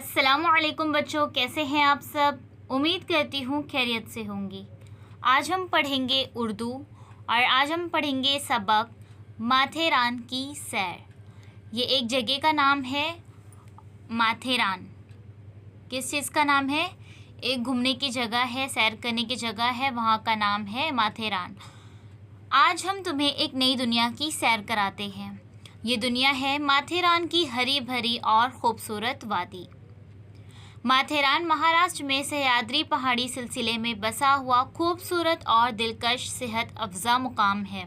अस्सलामुअलैकुम बच्चों, कैसे हैं आप सब। उम्मीद करती हूँ खैरियत से होंगी। आज हम पढ़ेंगे उर्दू और आज हम पढ़ेंगे सबक माथेरान की सैर। ये एक जगह का नाम है माथेरान। किस चीज़ का नाम है? एक घूमने की जगह है, सैर करने की जगह है, वहाँ का नाम है माथेरान। आज हम तुम्हें एक नई दुनिया की सैर कराते हैं। ये दुनिया है माथेरान की हरी भरी और खूबसूरत वादी। माथेरान महाराष्ट्र में सह्याद्री पहाड़ी सिलसिले में बसा हुआ खूबसूरत और दिलकश सेहत अफजा मुकाम है।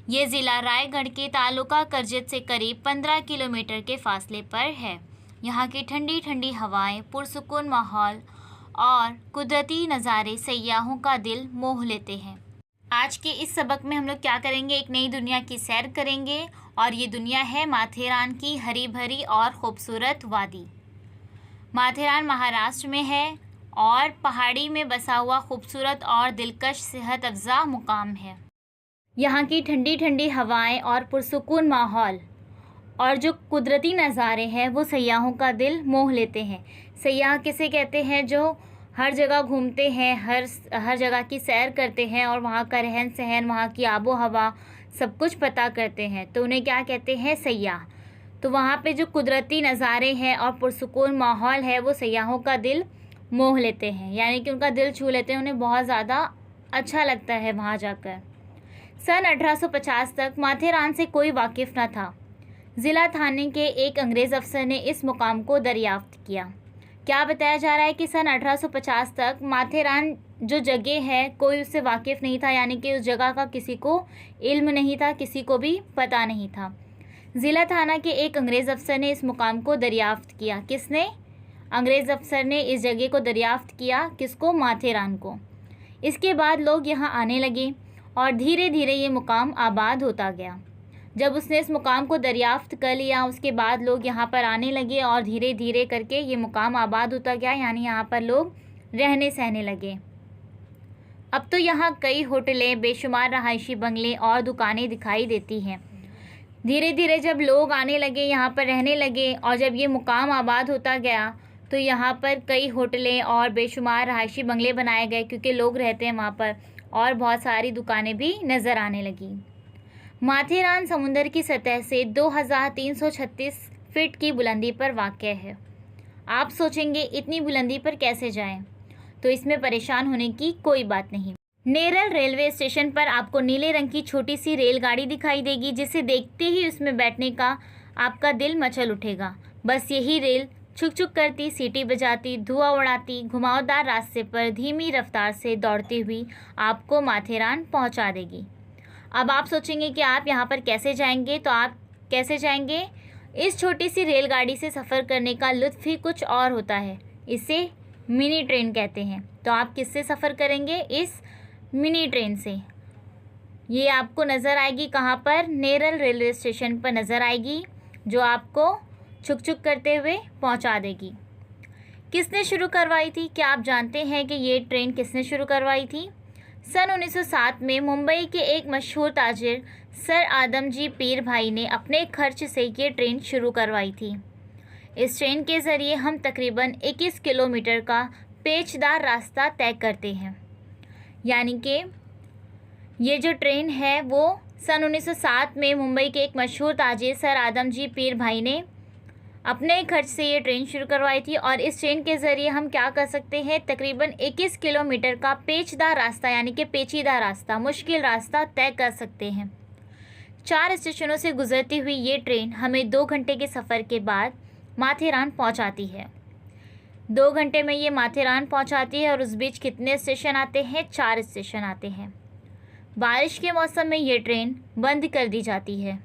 ये ज़िला रायगढ़ के तालुका करजत से करीब 15 किलोमीटर के फासले पर है। यहाँ की ठंडी ठंडी हवाएं, पुरसुकून माहौल और कुदरती नज़ारे सयाहों का दिल मोह लेते हैं। आज के इस सबक में हम लोग क्या करेंगे? एक नई दुनिया की सैर करेंगे और ये दुनिया है माथेरान की हरी भरी और खूबसूरत वादी। माथेरान महाराष्ट्र में है और पहाड़ी में बसा हुआ खूबसूरत और दिलकश सेहत अफजा मुकाम है। यहाँ की ठंडी ठंडी हवाएं और पुरसुकून माहौल और जो कुदरती नज़ारे हैं वो सयाहों का दिल मोह लेते हैं। सयाह किसे कहते हैं? जो हर जगह घूमते हैं, हर जगह की सैर करते हैं और वहाँ का रहन सहन, वहाँ की आबो हवा सब कुछ पता करते हैं, तो उन्हें क्या कहते हैं? सयाह। तो वहाँ पे जो कुदरती नज़ारे हैं और पुरसुकून माहौल है वो सयाहों का दिल मोह लेते हैं, यानी कि उनका दिल छू लेते हैं, उन्हें बहुत ज़्यादा अच्छा लगता है वहाँ जाकर। सन 1850 तक माथेरान से कोई वाकिफ़ न था। ज़िला थाने के एक अंग्रेज़ अफसर ने इस मुकाम को दरियाफ्त किया। क्या बताया जा रहा है कि सन 1850 तक माथेरान जो जगह है कोई उससे वाकिफ़ नहीं था, यानी कि उस जगह का किसी को इल्म नहीं था, किसी को भी पता नहीं था। ज़िला थाना के एक अंग्रेज़ अफसर ने इस मुकाम को दरियाफ्त किया। किसने? अंग्रेज़ अफसर ने इस जगह को दरियाफ्त किया। किसको? माथेरान को। इसके बाद लोग यहाँ आने लगे और धीरे धीरे ये मुकाम आबाद होता गया। जब उसने इस मुकाम को दरियाफ्त कर लिया उसके बाद लोग यहाँ पर आने लगे और धीरे धीरे करके ये मुकाम आबाद होता गया, यानी यहाँ पर लोग रहने सहने लगे। अब तो यहाँ कई होटलें, बेशुमार रहायशी बंगले और दुकानें दिखाई देती हैं। धीरे धीरे जब लोग आने लगे, यहाँ पर रहने लगे और जब ये मुकाम आबाद होता गया तो यहाँ पर कई होटलें और बेशुमार रहायशी बंगले बनाए गए, क्योंकि लोग रहते हैं वहाँ पर, और बहुत सारी दुकानें भी नज़र आने लगी। माथेरान समुंदर की सतह से 2336 फीट की बुलंदी पर वाक़ है। आप सोचेंगे इतनी बुलंदी पर कैसे जाएं? तो इसमें परेशान होने की कोई बात नहीं। नेरल रेलवे स्टेशन पर आपको नीले रंग की छोटी सी रेलगाड़ी दिखाई देगी, जिसे देखते ही उसमें बैठने का आपका दिल मचल उठेगा। बस यही रेल छुक छुक करती, सीटी बजाती, धुआं उड़ाती, घुमावदार रास्ते पर धीमी रफ्तार से दौड़ती हुई आपको माथेरान पहुंचा देगी। अब आप सोचेंगे कि आप यहाँ पर कैसे जाएंगे? तो आप कैसे जाएंगे? इस छोटी सी रेलगाड़ी से सफ़र करने का लुत्फ़ ही कुछ और होता है। इसे मिनी ट्रेन कहते हैं। तो आप किससे सफ़र करेंगे? इस मिनी ट्रेन से। ये आपको नज़र आएगी कहाँ पर? नेरल रेलवे स्टेशन पर नज़र आएगी, जो आपको छुक छुक करते हुए पहुँचा देगी। किसने शुरू करवाई थी? क्या आप जानते हैं कि ये ट्रेन किसने शुरू करवाई थी? सन 1907 में मुंबई के एक मशहूर ताजिर सर आदमजी पीर भाई ने अपने खर्च से ये ट्रेन शुरू करवाई थी। इस ट्रेन के ज़रिए हम तकरीबन 21 किलोमीटर का पेचदार रास्ता तय करते हैं। यानी कि ये जो ट्रेन है वो सन 1907 में मुंबई के एक मशहूर ताजिर सर आदमजी पीर भाई ने अपने खर्च से ये ट्रेन शुरू करवाई थी और इस ट्रेन के ज़रिए हम क्या कर सकते हैं? तकरीबन 21 किलोमीटर का पेचदार रास्ता, यानी कि पेचीदा रास्ता, मुश्किल रास्ता तय कर सकते हैं। 4 स्टेशनों से गुजरती हुई ये ट्रेन हमें 2 घंटे के सफ़र के बाद माथेरान पहुंचाती है। 2 घंटे में ये माथेरान पहुंचाती है और उस बीच कितने स्टेशन आते हैं? 4 स्टेशन आते हैं। बारिश के मौसम में ये ट्रेन बंद कर दी जाती है।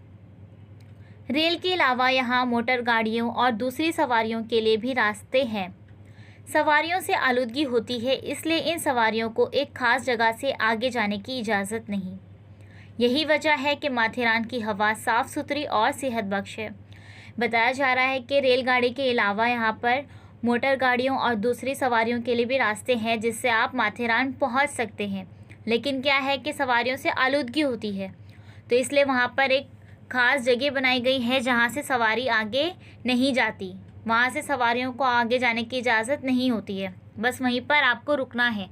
रेल के अलावा यहाँ मोटर गाड़ियों और दूसरी सवारियों के लिए भी रास्ते हैं। सवारियों से आलूदगी होती है, इसलिए इन सवारियों को एक ख़ास जगह से आगे जाने की इजाज़त नहीं। यही वजह है कि माथेरान की हवा साफ़ सुथरी और सेहत बख्श है। बताया जा रहा है कि रेलगाड़ी के अलावा यहाँ पर मोटर गाड़ियों और दूसरी सवारियों के लिए भी रास्ते हैं, जिससे आप माथेरान पहुँच सकते हैं। लेकिन क्या है कि सवारियों से आलूदगी होती है, तो इसलिए वहाँ पर एक ख़ास जगह बनाई गई है जहाँ से सवारी आगे नहीं जाती। वहाँ से सवारियों को आगे जाने की इजाज़त नहीं होती है, बस वहीं पर आपको रुकना है।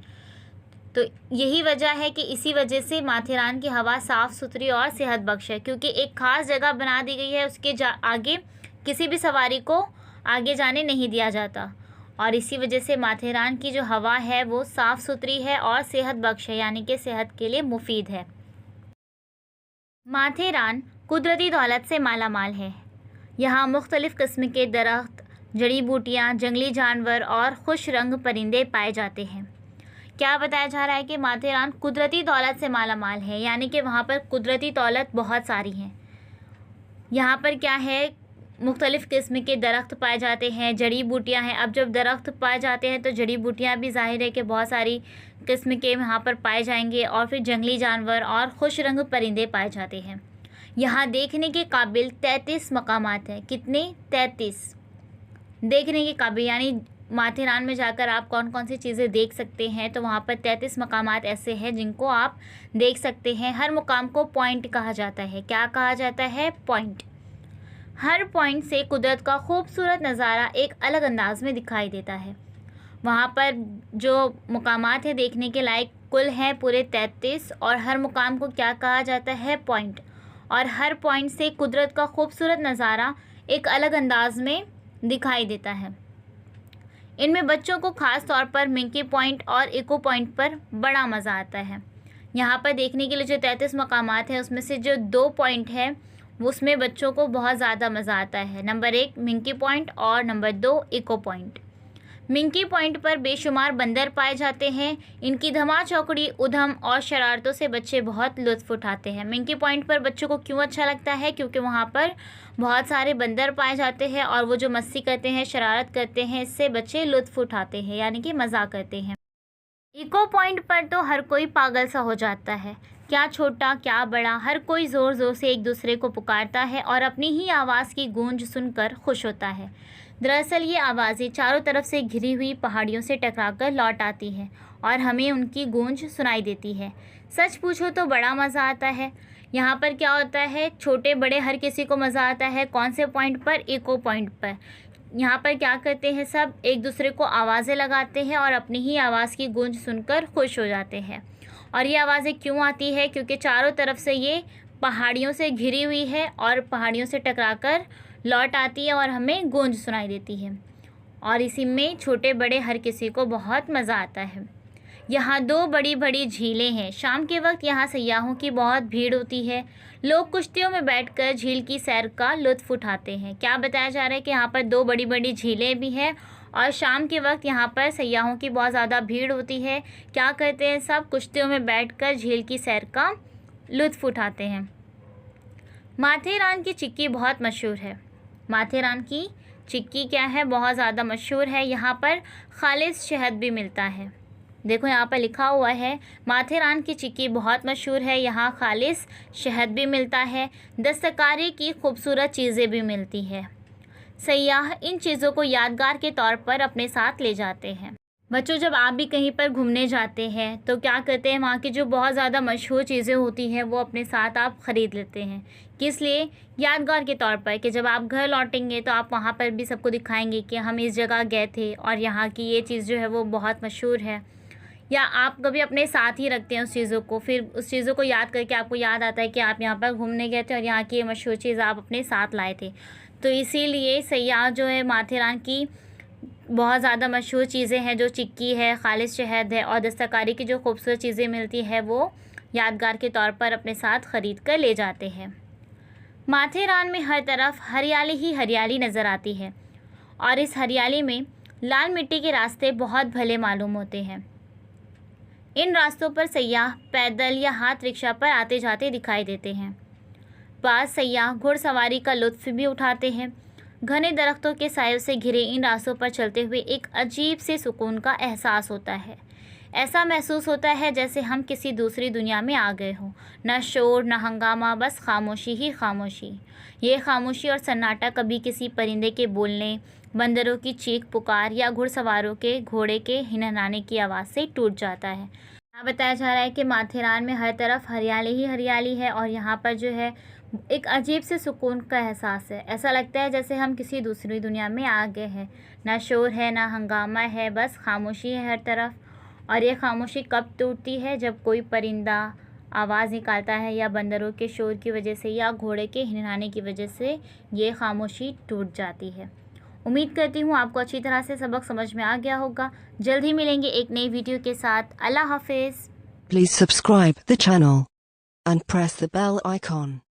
तो यही वजह है कि इसी वजह से माथेरान की हवा साफ़ सुथरी और सेहत बख्श है, क्योंकि एक ख़ास जगह बना दी गई है, उसके आगे किसी भी सवारी को आगे जाने नहीं दिया जाता। और इसी वजह से माथेरान की जो हवा है वो साफ़ सुथरी है और सेहत बख्श है, यानी कि सेहत के लिए मुफीद है। माथेरान कुदरती दौलत से माला माल है। यहाँ मुख्तलिफ़ किस्म के दरख्त, जड़ी बूटियाँ, जंगली जानवर और खुश रंग परिंदे पाए जाते हैं। क्या बताया जा रहा है कि माथेरान कुदरती दौलत से माला माल है, यानी कि वहाँ पर कुदरती दौलत बहुत सारी हैं। यहाँ पर क्या है, मुख्तलिफ़ किस्म के दरख्त पाए जाते हैं, जड़ी बूटियाँ हैं। अब जब दरख्त पाए जाते हैं तो जड़ी बूटियाँ भी ज़ाहिर है कि बहुत सारी किस्म के यहाँ पर पाए जाएंगे, और फिर जंगली जानवर और खुश रंग परिंदे पाए जाते हैं। यहाँ देखने के काबिल 33 मकामात हैं। कितने? 33 देखने के काबिल, यानी माथेरान में जाकर आप कौन कौन सी चीज़ें देख सकते हैं। तो वहाँ पर 33 मकामात ऐसे हैं जिनको आप देख सकते हैं। हर मुकाम को पॉइंट कहा जाता है। क्या कहा जाता है? पॉइंट। हर पॉइंट से कुदरत का खूबसूरत नज़ारा एक अलग अंदाज में दिखाई देता है। वहाँ पर जो मुकामात है देखने के लायक कुल हैं पूरे 33, और हर मुकाम को क्या कहा जाता है? पॉइंट। और हर पॉइंट से कुदरत का खूबसूरत नज़ारा एक अलग अंदाज में दिखाई देता है। इनमें बच्चों को ख़ास तौर पर मिंकी पॉइंट और इको पॉइंट पर बड़ा मज़ा आता है। यहाँ पर देखने के लिए जो 33 मकामात हैं उसमें से जो 2 पॉइंट है उसमें बच्चों को बहुत ज़्यादा मज़ा आता है। नंबर 1 मिंकी पॉइंट और number 2 echo point. Minki point पर बेशुमार बंदर पाए जाते हैं। इनकी धमा चौकड़ी, उधम और शरारतों से बच्चे बहुत लुत्फ़ उठाते हैं। मिंकी पॉइंट पर बच्चों को क्यों अच्छा लगता है? क्योंकि वहाँ पर बहुत सारे बंदर पाए जाते हैं और वो जो मस्ती करते हैं, शरारत करते हैं, इससे बच्चे लुत्फ़ उठाते हैं, यानी कि मज़ा करते हैं। इको पॉइंट पर तो हर कोई पागल सा हो जाता है। क्या छोटा क्या बड़ा, हर कोई ज़ोर ज़ोर से एक दूसरे को पुकारता है और अपनी ही आवाज़ की गूंज सुनकर खुश होता है। दरअसल ये आवाज़ें चारों तरफ से घिरी हुई पहाड़ियों से टकराकर लौट आती हैं और हमें उनकी गूंज सुनाई देती है। सच पूछो तो बड़ा मज़ा आता है। यहाँ पर क्या होता है, छोटे बड़े हर किसी को मज़ा आता है। कौन से पॉइंट पर? इको पॉइंट पर। यहाँ पर क्या करते हैं, सब एक दूसरे को आवाज़ें लगाते हैं और अपनी ही आवाज़ की गूंज सुनकर खुश हो जाते हैं। और ये आवाज़ें क्यों आती है? क्योंकि चारों तरफ से ये पहाड़ियों से घिरी हुई है और पहाड़ियों से टकराकर लौट आती है और हमें गूंज सुनाई देती है, और इसी में छोटे बड़े हर किसी को बहुत मज़ा आता है। यहाँ 2 बड़ी बड़ी झीलें हैं। शाम के वक्त यहाँ सयाहों की बहुत भीड़ होती है। लोग कुश्तियों में बैठकर झील की सैर का लुत्फ़ उठाते हैं। क्या बताया जा रहा है कि यहाँ पर 2 बड़ी बड़ी झीलें भी हैं और शाम के वक्त यहाँ पर सयाहों की बहुत ज़्यादा भीड़ होती है। क्या करते हैं, सब कुश्तियों में बैठकर झील की सैर का लुत्फ़ उठाते हैं। माथेरान की चिक्की बहुत मशहूर है। माथेरान की चिक्की क्या है? बहुत ज़्यादा मशहूर है। यहाँ पर खालिस शहद भी मिलता है। देखो यहाँ पर लिखा हुआ है, माथेरान की चिक्की बहुत मशहूर है, यहाँ खालिस शहद भी मिलता है, दस्तकारी की खूबसूरत चीज़ें भी मिलती है। सयाह इन चीज़ों को यादगार के तौर पर अपने साथ ले जाते हैं। बच्चों, जब आप भी कहीं पर घूमने जाते हैं तो क्या करते हैं, वहाँ की जो बहुत ज़्यादा मशहूर चीज़ें होती हैं वो अपने साथ आप ख़रीद लेते हैं। किस लिए? यादगार के तौर पर, कि जब आप घर लौटेंगे तो आप वहाँ पर भी सबको दिखाएंगे कि हम इस जगह गए थे और यहाँ की ये चीज़ जो है वो बहुत मशहूर है। या आप कभी अपने साथ ही रखते हैं उस चीज़ों को, फिर उस चीज़ों को याद करके आपको याद आता है कि आप यहाँ पर घूमने गए थे और यहाँ की ये मशहूर चीज़ आप अपने साथ लाए थे। तो इसीलिए सयाह जो है माथेरान की बहुत ज़्यादा मशहूर चीज़ें हैं, जो चिक्की है, खालिस शहद है और दस्तकारी की जो खूबसूरत चीज़ें मिलती है वो यादगार के तौर पर अपने साथ ख़रीद कर ले जाते हैं। माथेरान में हर तरफ हरियाली ही हरियाली नज़र आती है और इस हरियाली में लाल मिट्टी के रास्ते बहुत भले मालूम होते हैं। इन रास्तों पर सयाह पैदल या हाथ रिक्शा पर आते जाते दिखाई देते हैं। बाज़ सयाह घुड़सवारी का लुत्फ़ भी उठाते हैं। घने दरख्तों के सायों से घिरे इन रास्तों पर चलते हुए एक अजीब से सुकून का एहसास होता है। ऐसा महसूस होता है जैसे हम किसी दूसरी दुनिया में आ गए हों। न शोर न हंगामा, बस खामोशी ही खामोशी। ये खामोशी और सन्नाटा कभी किसी परिंदे के बोलने, बंदरों की चीख पुकार या घुड़सवारों के घोड़े के हिनहाने की आवाज़ से टूट जाता है। यहाँ बताया जा रहा है कि माथेरान में हर तरफ हरियाली ही हरियाली है और यहाँ पर जो है एक अजीब से सुकून का एहसास है। ऐसा लगता है जैसे हम किसी दूसरी दुनिया में आ गए हैं। ना शोर है, ना हंगामा है, बस खामोशी है हर तरफ। और ये खामोशी कब टूटती है? जब कोई परिंदा आवाज़ निकालता है, या बंदरों के शोर की वजह से, या घोड़े के हिनहाने की वजह से ये खामोशी टूट जाती है। उम्मीद करती हूँ आपको अच्छी तरह से सबक समझ में आ गया होगा। जल्द ही मिलेंगे एक नई वीडियो के साथ। अल्लाह हाफिज़। Please subscribe the channel and press the bell icon.